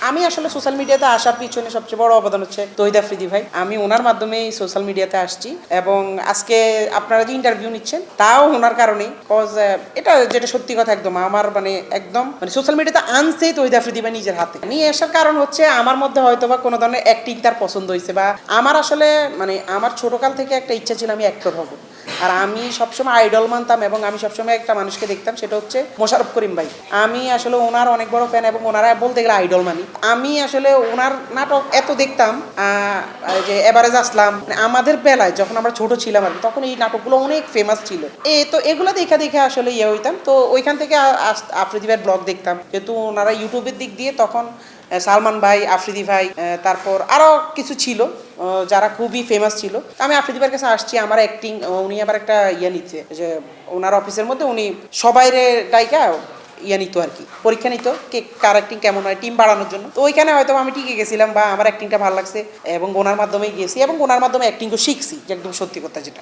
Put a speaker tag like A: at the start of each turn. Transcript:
A: আমি আসলে সোশ্যাল মিডিয়াতে আসার পিছনে সবচেয়ে বড় অবদান হচ্ছে তহিদ আফ্রিদি ভাই। আমি ওনার মাধ্যমেই সোশ্যাল মিডিয়াতে আসছি এবং আজকে আপনারা যে ইন্টারভিউ নিচ্ছেন তাও ওনার কারণেই। কজ এটা যেটা সত্যি কথা একদম আমার মানে একদম মানে সোশ্যাল মিডিয়াতে আনছেই তহিদ আফ্রিদি ভাই নিজের হাতে নিয়ে আসার কারণ হচ্ছে আমার মধ্যে হয়তো বা কোনো ধরনের অ্যাক্টিং তার পছন্দ হয়েছে বা আমার আসলে মানে আমার ছোটকাল থেকে একটা ইচ্ছা ছিল আমি অ্যাক্টর হব। আর আমি সবসময় আইডল মানতাম এবং আমি সবসময় একটা মানুষকে দেখতাম, সেটা হচ্ছে মোশাররফ করিম ভাই। আমি আসলে ওনার অনেক বড় ফ্যান এবং ওনারা বলতে গেলে আইডল মানি। আমি আসলে ওনার নাটক এত দেখতাম যে এভারেজ আসলাম, মানে আমাদের বেলায় যখন আমরা ছোট ছিলাম আর কি, তখন এই নাটকগুলো অনেক ফেমাস ছিল। তো এগুলো দেখা দেখে আসলে হইতাম। তো ওইখান থেকে আফ্রিদি ভাইয়ের ব্লগ দেখতাম, যেহেতু ওনারা ইউটিউবের দিক দিয়ে তখন সালমান ভাই, আফ্রিদি ভাই, তারপর আরও কিছু ছিল যারা খুবই ফেমাস ছিল। আমি আফ্রিদি ভাইয়ের কাছে আসছি, আমার অ্যাক্টিং, উনি আবার একটা নিচ্ছে যে ওনার অফিসের মধ্যে উনি সবাইরে গায়িকা নিত আর কি, পরীক্ষা নিত কে কার অ্যাক্টিং কেমন হয় টিম বাড়ানোর জন্য। তো ওইখানে হয়তো আমি টিকে গেছিলাম বা আমার অ্যাক্টিংটা ভালো লাগছে এবং ওনার মাধ্যমেই গেছি এবং ওনার মাধ্যমে অ্যাক্টিংও শিখছি, যে একদম সত্যি কথা যেটা।